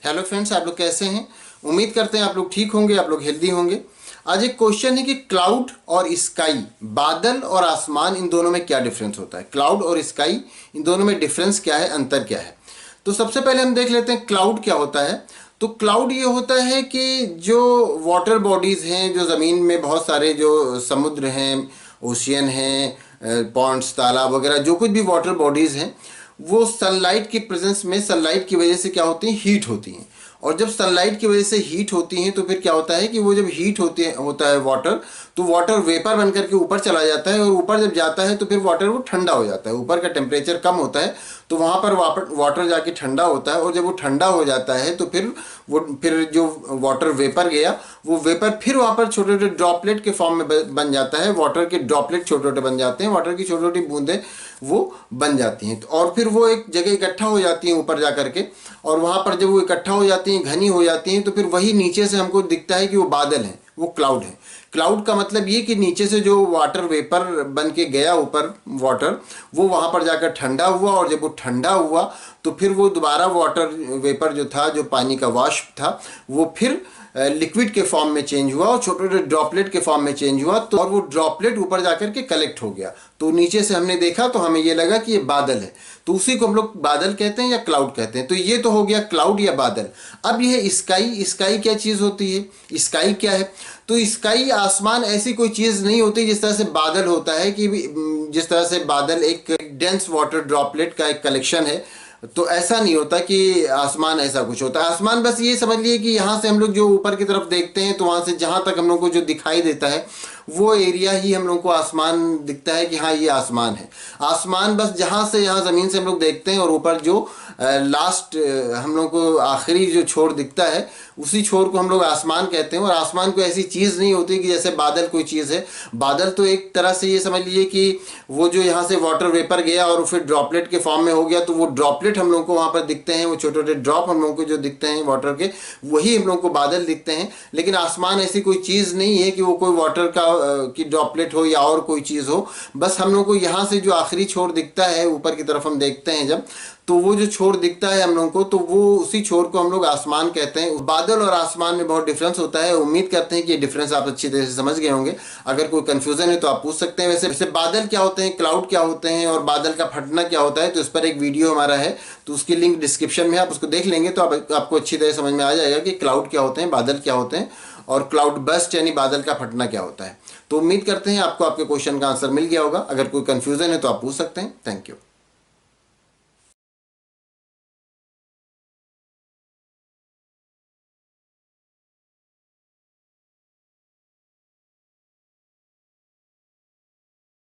Hello friends, आप लोग कैसे हैं। उम्मीद करते हैं आप लोग ठीक होंगे, आप लोग हेल्दी होंगे। आज एक क्वेश्चन है कि क्लाउड और स्काई, बादल और आसमान, इन दोनों में क्या डिफरेंस होता है। क्लाउड और स्काई, इन दोनों में डिफरेंस क्या है, अंतर क्या है। तो सबसे पहले हम देख लेते हैं क्लाउड क्या होता है। तो क्लाउड ये होता है कि जो वाटर बॉडीज़ हैं, जो ज़मीन में बहुत सारे जो समुद्र हैं, ओशियन हैं, पॉन्ड्स, तालाब वगैरह, जो कुछ भी वाटर बॉडीज़ हैं, वो सनलाइट की प्रेजेंस में, सनलाइट की वजह से क्या होती हैं, हीट होती हैं। और जब सनलाइट की वजह से हीट होती हैं तो फिर क्या होता है कि वो जब हीट होता है वाटर, तो वाटर वेपर बन करके ऊपर चला जाता है। और ऊपर जब जाता है तो फिर वाटर वो ठंडा हो जाता है। ऊपर का टेम्परेचर कम होता है तो वहाँ पर वाटर जाके ठंडा होता है। और जब वो ठंडा हो जाता है तो फिर जो वाटर वेपर गया, वो वेपर फिर वहाँ पर छोटे छोटे ड्रॉपलेट के फॉर्म में बन जाता है। वाटर के ड्रॉपलेट छोटे छोटे बन जाते हैं, वाटर की छोटी छोटी बूंदें वो बन जाती हैं। और फिर वो एक जगह इकट्ठा हो जाती हैं ऊपर जा करके। और वहाँ पर जब वो इकट्ठा हो जाती हैं, घनी हो जाती हैं, तो फिर वही नीचे से हमको दिखता है कि वो बादल हैं, वो क्लाउड है। क्लाउड का मतलब ये कि नीचे से जो वाटर वेपर बन के गया ऊपर, वाटर वो वहाँ पर जाकर ठंडा हुआ। और जब वो ठंडा हुआ तो फिर वो दोबारा वाटर वेपर जो था, जो पानी का वाष्प था, वो फिर लिक्विड के फॉर्म में चेंज हुआ और छोटे छोटे ड्रॉपलेट के फॉर्म में चेंज हुआ। तो और वो ड्रॉपलेट ऊपर जाकर के कलेक्ट हो गया। तो नीचे से हमने देखा तो हमें ये लगा कि ये बादल है, तो उसी को हम लोग बादल कहते हैं या क्लाउड कहते हैं। तो ये तो हो गया क्लाउड या बादल। अब ये स्काई, स्काई क्या चीज़ होती है, स्काई क्या है। तो स्काई, आसमान, ऐसी कोई चीज़ नहीं होती जिस तरह से बादल होता है कि जिस तरह से बादल एक डेंस वाटर ड्रॉपलेट का एक कलेक्शन है, तो ऐसा नहीं होता कि आसमान ऐसा कुछ होता है। आसमान बस ये समझ लिए कि यहाँ से हम लोग जो ऊपर की तरफ देखते हैं तो वहाँ से जहाँ तक हम लोग को जो दिखाई देता है वो एरिया ही हम लोग को आसमान दिखता है कि हाँ ये आसमान है। आसमान बस जहाँ से, यहाँ ज़मीन से हम लोग देखते हैं और ऊपर जो लास्ट हम लोग को आखिरी जो छोर दिखता है, उसी छोर को हम लोग आसमान कहते हैं। और आसमान कोई ऐसी चीज़ नहीं होती कि जैसे बादल कोई चीज़ है। बादल तो एक तरह से ये समझ लीजिए कि वो जो यहाँ से वाटर वेपर गया और फिर ड्रॉपलेट के फॉर्म में हो गया, तो वो ड्रॉपलेट हम लोग को वहाँ पर दिखते हैं। वो छोटे छोटे ड्रॉप हम लोग को जो दिखते हैं वाटर के, वही हम लोग को बादल दिखते हैं। लेकिन आसमान ऐसी कोई चीज़ नहीं है कि वो कोई वाटर की ड्रॉपलेट हो या और कोई चीज़ हो। बस हम लोग को यहाँ से जो आखिरी छोर दिखता है, ऊपर की तरफ हम देखते हैं जब, तो वो जो छोर दिखता है हम लोग को, तो वो उसी छोर को हम लोग आसमान कहते हैं। बादल और आसमान में बहुत डिफरेंस होता है। उम्मीद करते हैं कि ये डिफरेंस आप अच्छी तरह से समझ गए होंगे। अगर कोई कंफ्यूजन है तो आप पूछ सकते हैं। वैसे बादल क्या होते हैं, क्लाउड क्या होते हैं और बादल का फटना क्या होता है, तो इस पर एक वीडियो हमारा है, तो उसकी लिंक डिस्क्रिप्शन में, आप उसको देख लेंगे तो आपको अच्छी तरह समझ में आ जाएगा कि क्लाउड क्या होते हैं, बादल क्या होते हैं, और क्लाउड बस्ट यानी बादल का फटना क्या होता है। तो उम्मीद करते हैं आपको आपके क्वेश्चन का आंसर मिल गया होगा। अगर कोई कंफ्यूजन है तो आप पूछ सकते हैं। Thank you.